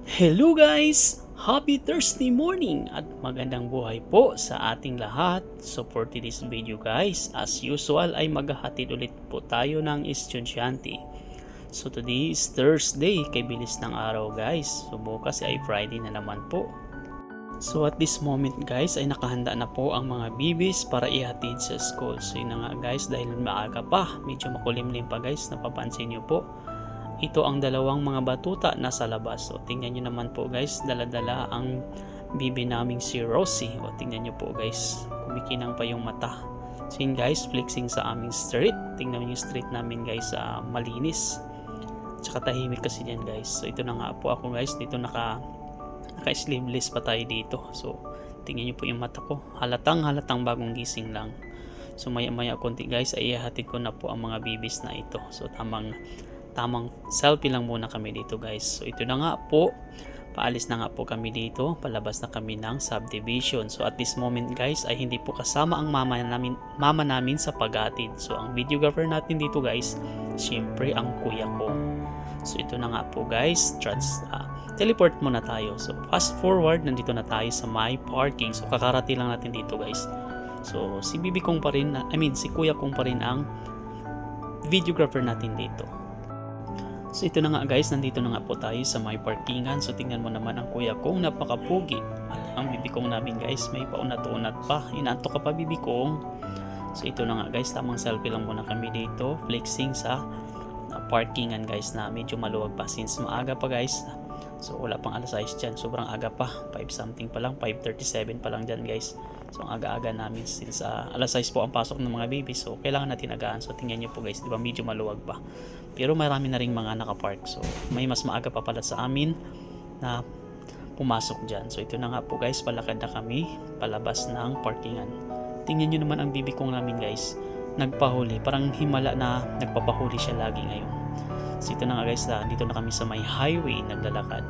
Hello guys! Happy Thursday morning at magandang buhay po sa ating lahat. So for today's video guys, as usual ay maghahatid ulit po tayo ng estudyante. So today is Thursday, kay bilis ng araw guys. So bukas ay Friday na naman po. So at this moment guys ay nakahanda na po ang mga bibis para ihatid sa school. So yun na nga guys, dahil maaga pa, medyo makulimlim pa guys, napapansin nyo po. Ito ang dalawang mga batuta nasa labas. So tingnan nyo naman po guys, dala-dala ang bibi naming si Rosie. O tingnan nyo po guys, kumikinang pa yung mata. So yun guys, flexing sa aming street. Tingnan nyo yung street namin guys, malinis. Tsaka tahimik kasi dyan guys. So ito na nga po ako guys, dito naka-sleeveless pa tayo dito. So tingnan nyo po yung mata ko, halatang bagong gising lang. So maya konti guys ay ihahatid ko na po ang mga bibis na ito. So tamang selfie lang muna kami dito guys. So ito na nga po, paalis na nga po kami dito, palabas na kami ng subdivision. So at this moment guys ay hindi po kasama ang mama namin sa paghatid. So ang videographer natin dito guys, syempre ang kuya ko. So ito na nga po guys, teleport muna tayo. So fast forward, nandito na tayo sa my parking. So kakarating lang natin dito guys. So si bibi kong pa rin, si kuya kong pa rin ang videographer natin dito. So ito na nga guys, nandito na nga po tayo sa may parkingan. So tingnan mo naman ang kuya kong, napakapugi. At ang bibi kong namin guys, may paunat-unat pa. Inaantok ka pa bibi kong. So ito na nga guys, tamang selfie lang muna kami dito, flexing sa parkingan guys, na medyo maluwag pa since maaga pa guys. So wala pang alas 6 dyan, sobrang aga pa, 5 something pa lang, 5:37 pa lang dyan guys. So ang aga-aga namin since alas 6 po ang pasok ng mga baby, so kailangan natin agaan. So tingnan nyo po guys, di ba medyo maluwag pa, pero marami na ring mga nakapark. So may mas maaga pa pala sa amin na pumasok dyan. So ito na nga po guys, palakad na kami palabas ng parkingan. Tingnan nyo naman ang bibi kong namin guys, nagpahuli, parang himala na nagpapahuli siya lagi ngayon. So ito na nga guys, dito na kami sa may highway naglalakad.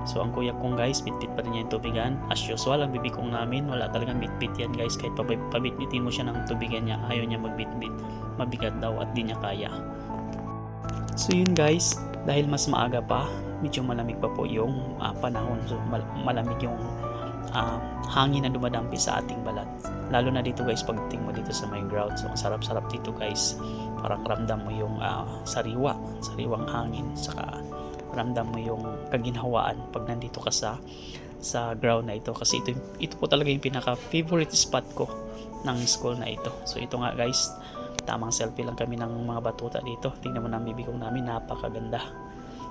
So ang kuya kong guys, bitbit pa rin niya yung tubigan. As usual, ang bibi kong namin, wala talagang bitbit yan guys. Kahit pabitbitin mo siya ng tubigan niya, ayaw niya magbitbit. Mabigat daw at di niya kaya. So yun guys, dahil mas maaga pa, medyo malamig pa po yung panahon. So malamig yung hangin na dumadampi sa ating balat. Lalo na dito guys, pagdating mo dito sa my ground. So ang sarap-sarap dito guys. Parang ramdam mo yung sariwang hangin. Saka ramdam mo yung kaginhawaan pag nandito ka sa ground na ito. Kasi ito po talaga yung pinaka-favorite spot ko ng school na ito. So ito nga guys, tamang selfie lang kami ng mga batuta dito. Tingnan mo na ang bibi kong namin, napakaganda.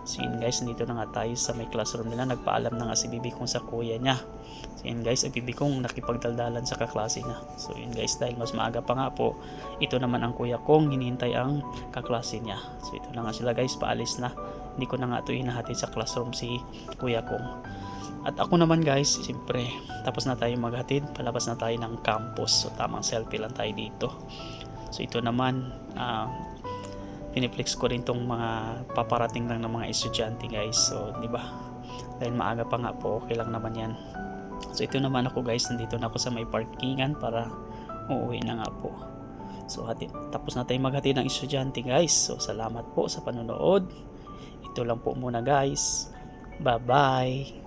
So yun guys, nandito na nga tayo sa may classroom nila. Nagpaalam na nga si bibi kong sa kuya niya. So yun guys, ang bibi kong nakipagdaldalan sa kaklase niya. So yun guys, dahil mas maaga pa nga po, ito naman ang kuya kong hinihintay ang kaklase niya. So ito na nga sila guys, paalis na. Hindi ko na nga ito hinahatid sa classroom si kuya kong. At ako naman guys, siyempre, tapos na tayo maghatid, palabas na tayo ng campus. So tamang selfie lang tayo dito. So ito naman, piniflex ko rin tong mga paparating lang ng mga estudyante guys. So di ba, dahil maaga pa nga po, okay lang naman yan. So ito naman ako guys, nandito na ako sa may parkingan para uuwi na nga po. So tapos na tayo maghatid ng estudyante guys. So salamat po sa panonood. Ito lang po muna guys, bye bye.